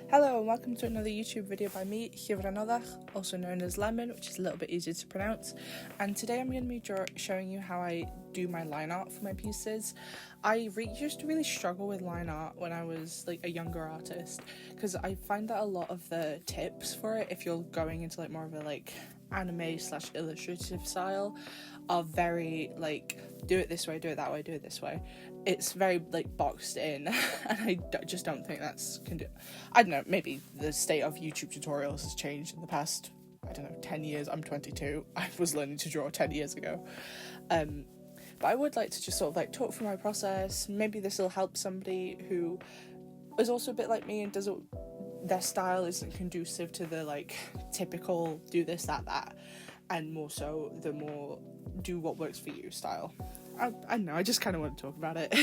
Hello and welcome to another YouTube video by me, LlyfrAnnoddach, also known as Lemon, which is a little bit easier to pronounce. And today I'm going to be showing you how I do my line art for my pieces. I used to really struggle with line art when I was like a younger artist, because I find that a lot of the tips for it, if you're going into like more of a like anime/illustrative style, are very like, do it this way, do it that way, do it this way. It's very like boxed in, and I just don't think that's I don't know, maybe the state of YouTube tutorials has changed in the past, 10 years. I'm 22. I was learning to draw 10 years ago. But I would like to just sort of like talk through my process. Maybe this will help somebody who is also a bit like me and their style isn't conducive to the like typical do this, that, and more so the more do what works for you style. I don't know, I just kind of want to talk about it.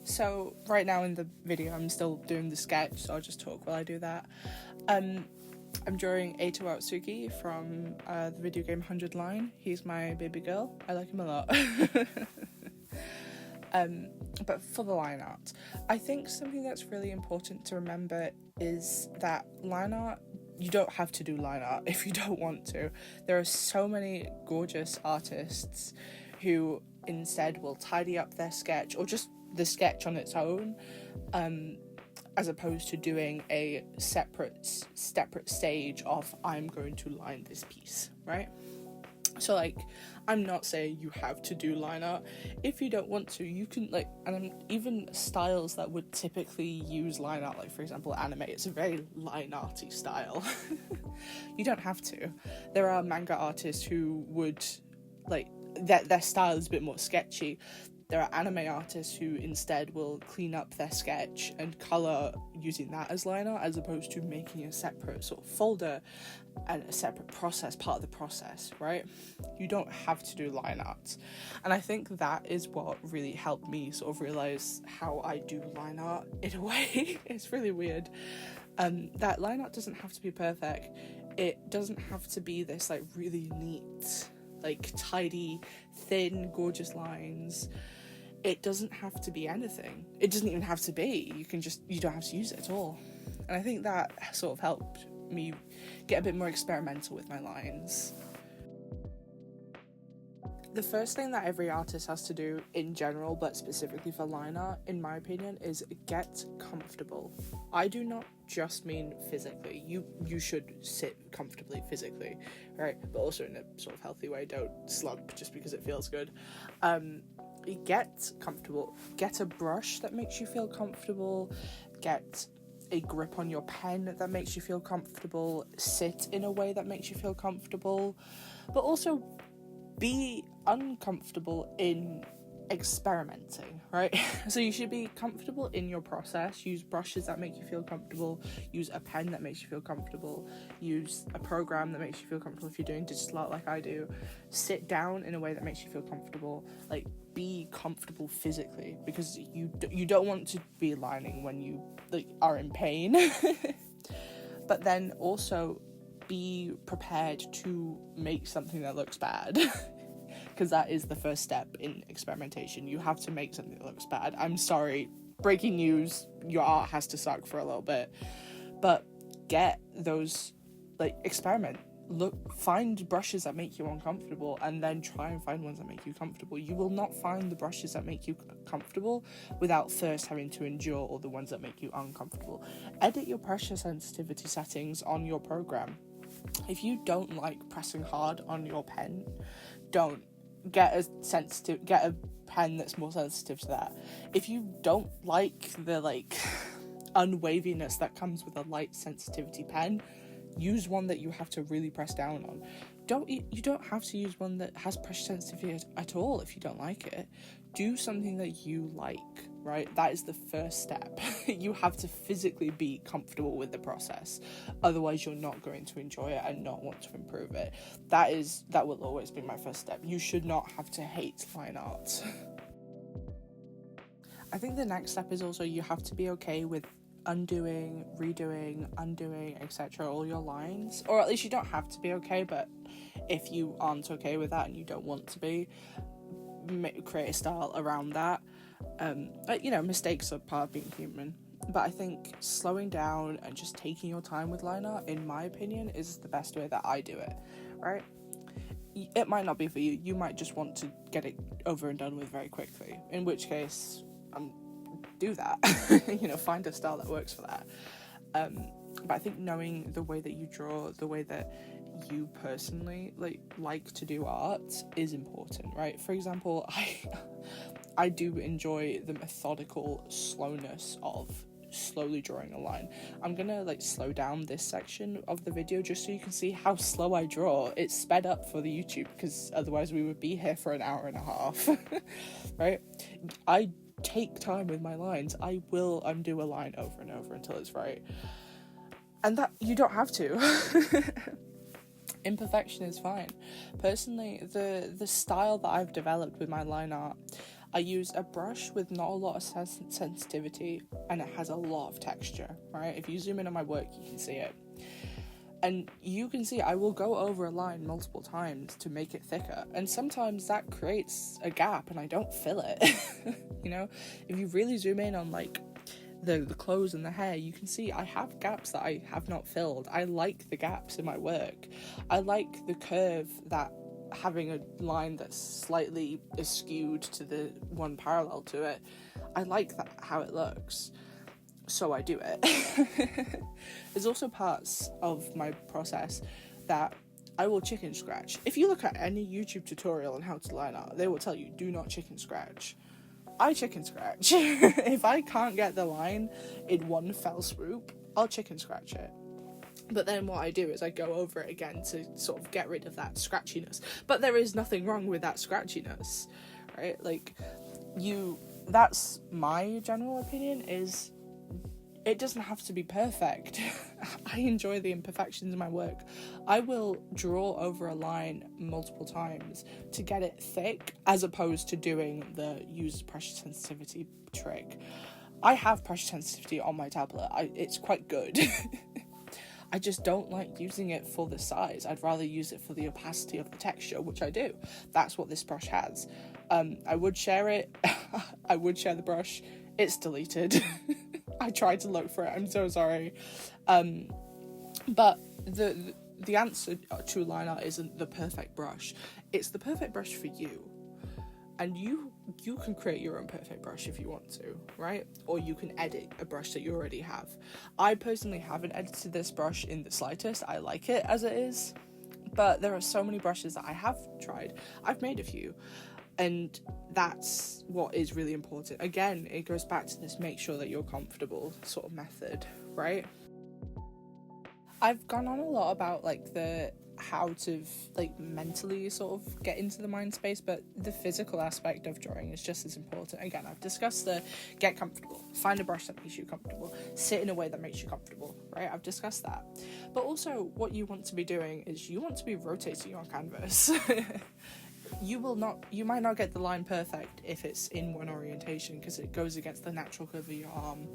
So right now in the video I'm still doing the sketch, so I'll just talk while I do that. I'm drawing Eito Atsuki from the video game 100 Line. He's my baby girl. I like him a lot. But for the line art, I think something that's really important to remember is that line art, you don't have to do line art if you don't want to. There are so many gorgeous artists who instead will tidy up their sketch, or just the sketch on its own, as opposed to doing a separate stage of I'm going to line this piece, right? So like, I'm not saying you have to do line art. If you don't want to, you can like, and even styles that would typically use line art, like for example anime, it's a very line arty style. You don't have to. There are manga artists who would like, their style is a bit more sketchy. There are anime artists who instead will clean up their sketch and colour using that as line art, as opposed to making a separate sort of folder and a separate process, part of the process, right? You don't have to do line art. And I think that is what really helped me sort of realise how I do line art in a way. It's really weird. That line art doesn't have to be perfect. It doesn't have to be this like really neat, like tidy, thin, gorgeous lines. It doesn't have to be anything. It doesn't even have to be. You don't have to use it at all. And I think that sort of helped me get a bit more experimental with my lines. The first thing that every artist has to do in general, but specifically for line art, in my opinion, is get comfortable. I do not just mean physically. You should sit comfortably physically, right? But also in a sort of healthy way. Don't slump just because it feels good. Get comfortable. Get a brush that makes you feel comfortable. Get a grip on your pen that makes you feel comfortable. Sit in a way that makes you feel comfortable. But also be uncomfortable in experimenting, right? So you should be comfortable in your process. Use brushes that make you feel comfortable. Use a pen that makes you feel comfortable. Use a program that makes you feel comfortable if you're doing digital art like I do. Sit down in a way that makes you feel comfortable. Like, be comfortable physically, because you don't want to be lining when you like are in pain. But then also be prepared to make something that looks bad. Because that is the first step in experimentation. You have to make something that looks bad. I'm sorry, breaking news, your art has to suck for a little bit. But get those, like, experiment. Look, find brushes that make you uncomfortable, and then try and find ones that make you comfortable. You will not find the brushes that make you comfortable without first having to endure all the ones that make you uncomfortable. Edit your pressure sensitivity settings on your program. If you don't like pressing hard on your pen, don't. Get a pen that's more sensitive to that. If you don't like the like unwaviness that comes with a light sensitivity pen, use one that you have to really press down on. You don't have to use one that has pressure sensitivity at all if you don't like it. Do something that you like, right? That is the first step. You have to physically be comfortable with the process. Otherwise, you're not going to enjoy it and not want to improve it. That will always be my first step. You should not have to hate line art. I think the next step is also you have to be okay with undoing, redoing, undoing, etc. all your lines. Or at least you don't have to be okay, but if you aren't okay with that and you don't want to be, create a style around that. Mistakes are part of being human. But I think slowing down and just taking your time with line art, in my opinion, is the best way that I do it, right? It might not be for you. You might just want to get it over and done with very quickly, in which case, do that. Find a style that works for that. But I think knowing the way that you draw, the way that you personally like to do art is important, right? For example, I do enjoy the methodical slowness of slowly drawing a line. I'm gonna slow down this section of the video just so you can see how slow I draw. It's sped up for the YouTube because otherwise we would be here for an hour and a half. Right? I take time with my lines. I will undo a line over and over until it's right, and that you don't have to. Imperfection is fine. Personally, the style that I've developed with my line art, I use a brush with not a lot of sensitivity, and it has a lot of texture, right? If you zoom in on my work, you can see it. And you can see I will go over a line multiple times to make it thicker, and sometimes that creates a gap and I don't fill it. If you really zoom in on the clothes and the hair, you can see I have gaps that I have not filled. I like the gaps in my work. I like the curve that having a line that's slightly skewed to the one parallel to it. I like that, how it looks, so I do it. There's also parts of my process that I will chicken scratch. If you look at any YouTube tutorial on how to line art, they will tell you do not chicken scratch. I chicken scratch. If I can't get the line in one fell swoop, I'll chicken scratch it. But then what I do is I go over it again to sort of get rid of that scratchiness. But there is nothing wrong with that scratchiness, right? That's my general opinion, is it doesn't have to be perfect. I enjoy the imperfections in my work. I will draw over a line multiple times to get it thick, as opposed to doing the use pressure sensitivity trick. I have pressure sensitivity on my tablet. It's quite good. I just don't like using it for the size. I'd rather use it for the opacity of the texture, which I do. That's what this brush has. I would share it. I would share the brush. It's deleted. I tried to look for it. I'm so sorry. But the answer to line art isn't the perfect brush. It's the perfect brush for you. And you can create your own perfect brush if you want to, right? Or you can edit a brush that you already have. I personally haven't edited this brush in the slightest. I like it as it is. But there are so many brushes that I have tried. I've made a few. And that's what is really important. Again, it goes back to this make sure that you're comfortable sort of method, right? I've gone on a lot about the how to mentally sort of get into the mind space, but the physical aspect of drawing is just as important. Again, I've discussed the get comfortable, find a brush that makes you comfortable, sit in a way that makes you comfortable, right? I've discussed that. But also what you want to be doing is you want to be rotating your canvas. You might not get the line perfect if it's in one orientation because it goes against the natural curve of your arm.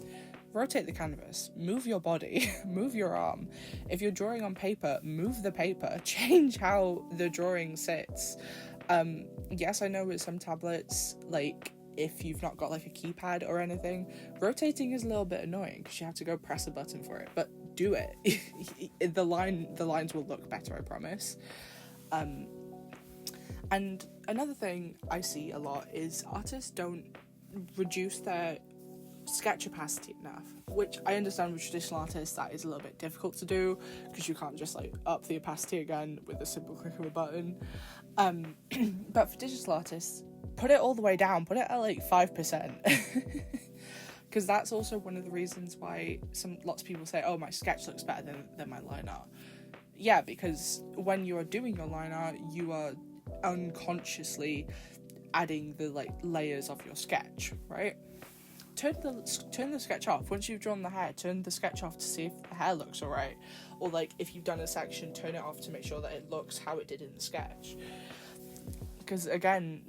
Rotate the canvas, move your body, move your arm. If you're drawing on paper, move the paper, change how the drawing sits. Yes, I know with some tablets, if you've not got a keypad or anything, rotating is a little bit annoying because you have to go press a button for it, but do it. The lines will look better, I promise. And another thing I see a lot is artists don't reduce their sketch opacity enough, which I understand with traditional artists that is a little bit difficult to do because you can't just up the opacity again with a simple click of a button. But for digital artists, put it all the way down, put it at 5%. Because that's also one of the reasons why lots of people say, oh, my sketch looks better than my line art. Yeah, because when you are doing your line art, you are unconsciously adding the layers of your sketch, right? Turn the sketch off. Once you've drawn the hair, turn the sketch off to see if the hair looks alright. Or if you've done a section, turn it off to make sure that it looks how it did in the sketch. Because again,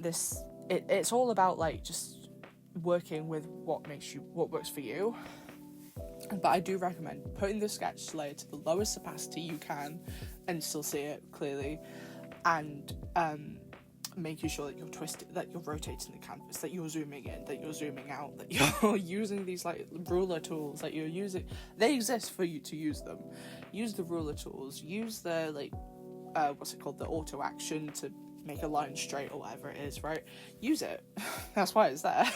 it's all about just working with what works for you. But I do recommend putting the sketch layer to the lowest opacity you can and still see it clearly, and making sure that you're twisting, that you're rotating the canvas, that you're zooming in, that you're zooming out, that you're using these like ruler tools that you're using. They exist for you to use them. Use the ruler tools, use the like what's it called, the auto action to make a line straight or whatever it is, right? Use it. That's why it's there.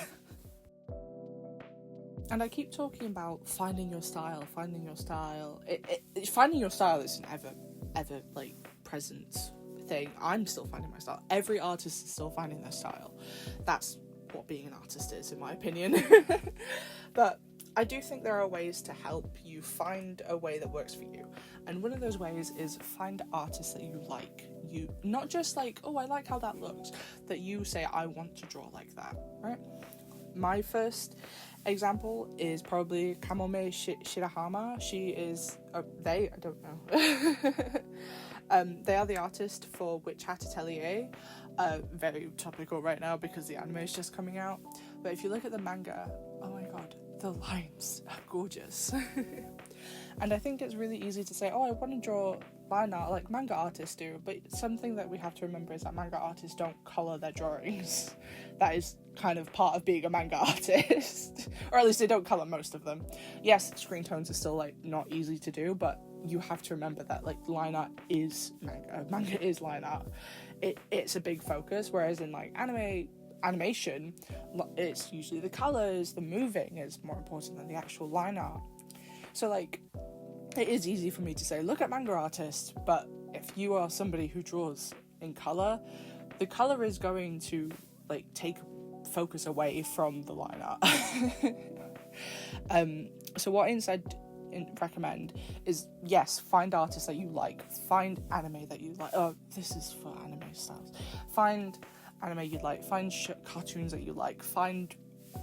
And I keep talking about finding your style. Finding your style is an ever like present thing. I'm still finding my style. Every artist is still finding their style. That's what being an artist is, in my opinion. But I do think there are ways to help you find a way that works for you. And one of those ways is find artists that you like. You not just like, oh, I like how that looks, that you say, I want to draw like that, right? My first example is probably Kamome Shirahama. She is I don't know. They are the artist for Witch Hat Atelier. Very topical right now because the anime is just coming out. But if you look at the manga, oh my god, the lines are gorgeous. And I think it's really easy to say, oh, I want to draw line art like manga artists do, but something that we have to remember is that manga artists don't colour their drawings. That is kind of part of being a manga artist. Or at least they don't colour most of them. Yes, screen tones are still like not easy to do, but you have to remember that like line art is manga is line art. It's a big focus, whereas in like animation, it's usually the colours, the moving is more important than the actual line art. So like, it is easy for me to say, look at manga artists, but if you are somebody who draws in colour, the colour is going to like take focus away from the line art. So what I instead recommend is, yes, find artists that you like, find anime that you like. Oh, this is for anime styles. Find anime you like, find cartoons that you like, find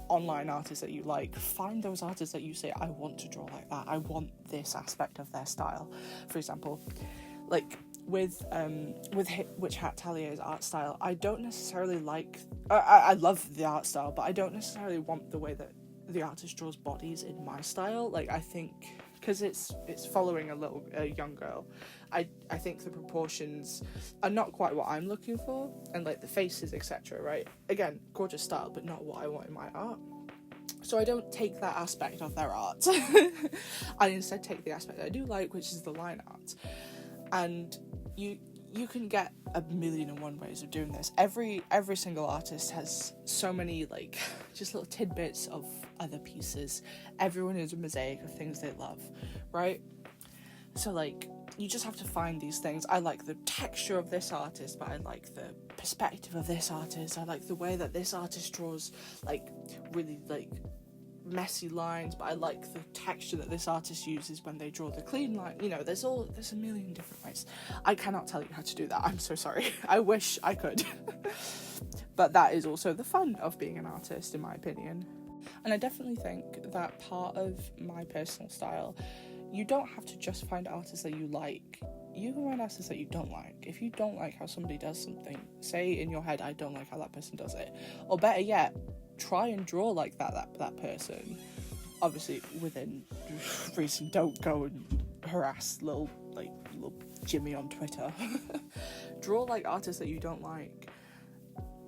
online artists that you like, find those artists that you say, I want to draw like that, I want this aspect of their style. For example, like with Witch Hat Talier's art style, I don't necessarily like, I love the art style, but I don't necessarily want the way that the artist draws bodies in my style. Like, I think, because it's following a young girl, I think the proportions are not quite what I'm looking for, and like the faces, etc., right? Again, gorgeous style, but not what I want in my art. So I don't take that aspect of their art. I instead take the aspect I do like, which is the line art. And you can get 1,000,001 ways of doing this. Every single artist has so many like just little tidbits of other pieces. Everyone is a mosaic of things they love, right? So like, you just have to find these things. I like the texture of this artist, but I like the perspective of this artist. I like the way that this artist draws like really like messy lines, but I like the texture that this artist uses when they draw the clean line. You know, there's 1,000,000 different ways. I cannot tell you how to do that. I'm so sorry. I wish I could. But that is also the fun of being an artist, in my opinion. And I definitely think that part of my personal style, you don't have to just find artists that you like. You can find artists that you don't like. If you don't like how somebody does something, say in your head, I don't like how that person does it. Or better yet, try and draw like that person. Obviously, within reason, don't go and harass little Jimmy on Twitter. Draw like artists that you don't like.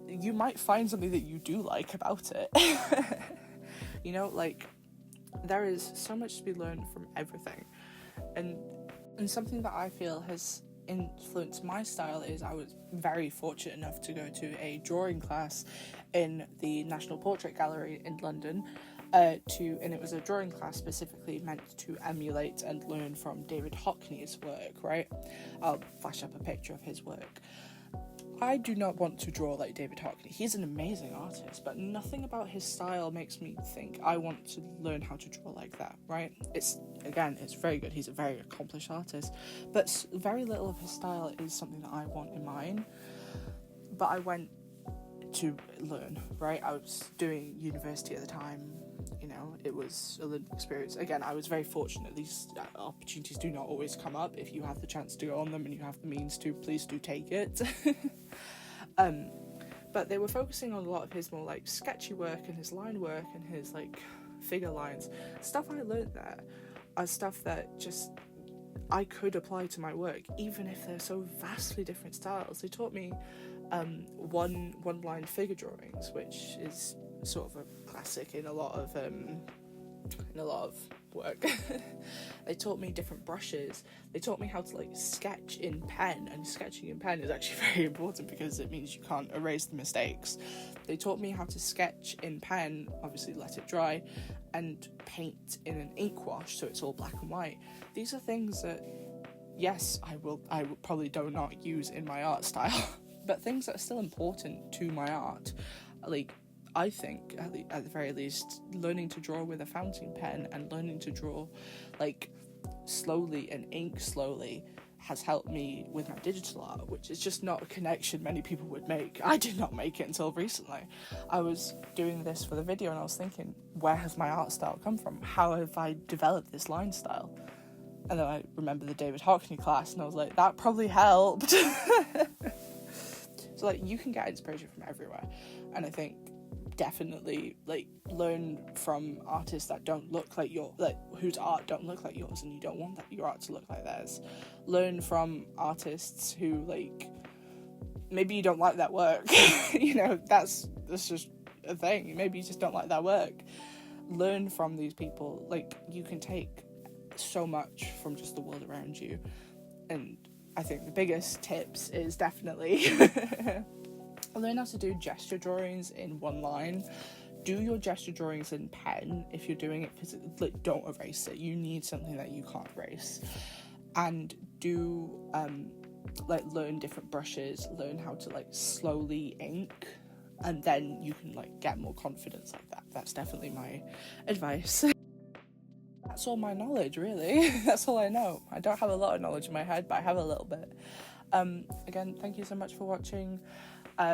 You might find something that you do like about it. You know, like, there is so much to be learned from everything. And something that I feel has influenced my style is I was very fortunate enough to go to a drawing class in the National Portrait Gallery in London, and it was a drawing class specifically meant to emulate and learn from David Hockney's work, right? I'll flash up a picture of his work. I do not want to draw like David Hockney. He's an amazing artist, but nothing about his style makes me think I want to learn how to draw like that, right? It's very good. He's a very accomplished artist, but very little of his style is something that I want in mine. But I went to learn, right? I was doing university at the time. You know, it was a learning experience. Again, I was very fortunate. These opportunities do not always come up. If you have the chance to go on them and you have the means to, please do take it. But they were focusing on a lot of his more like sketchy work and his line work and his like figure lines. Stuff I learned there are stuff that just I could apply to my work, even if they're so vastly different styles. They taught me one line figure drawings, which is sort of a classic in a lot of work. They taught me different brushes. They taught me how to like sketch in pen, and sketching in pen is actually very important because it means you can't erase the mistakes. They taught me how to sketch in pen, obviously let it dry, and paint in an ink wash so it's all black and white. These are things that, yes, I will probably do not use in my art style, but things that are still important to my art. Like, I think, at the very least, learning to draw with a fountain pen and learning to draw, like, slowly and ink slowly has helped me with my digital art, which is just not a connection many people would make. I did not make it until recently. I was doing this for the video and I was thinking, where has my art style come from? How have I developed this line style? And then I remember the David Hockney class and I was like, that probably helped. So, like, you can get inspiration from everywhere. And I think definitely, like, learn from artists that don't look like whose art don't look like yours, and you don't want your art to look like theirs. Learn from artists who, like, maybe you don't like that work. You know, that's just a thing. Maybe you just don't like that work. Learn from these people. Like, you can take so much from just the world around you. And I think the biggest tips is definitely learn how to do gesture drawings in one line. Do your gesture drawings in pen if you're doing it physically. Like, don't erase it. You need something that you can't erase. And do learn different brushes, learn how to like slowly ink, and then you can like get more confidence like that. That's definitely my advice. That's all my knowledge, really. That's all I know. I don't have a lot of knowledge in my head, but I have a little bit. Again, thank you so much for watching.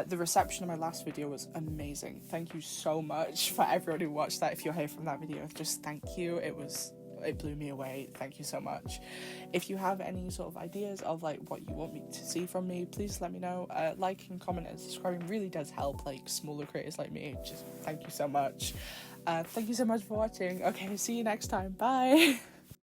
The reception of my last video was amazing. Thank you so much for everyone who watched that. If you're here from that video, just thank you. It blew me away. Thank you so much. If you have any sort of ideas of like what you want me to see from me, please let me know. Liking, comment and subscribing really does help like smaller creators like me. Just thank you so much. Thank you so much for watching. Okay, see you next time. Bye.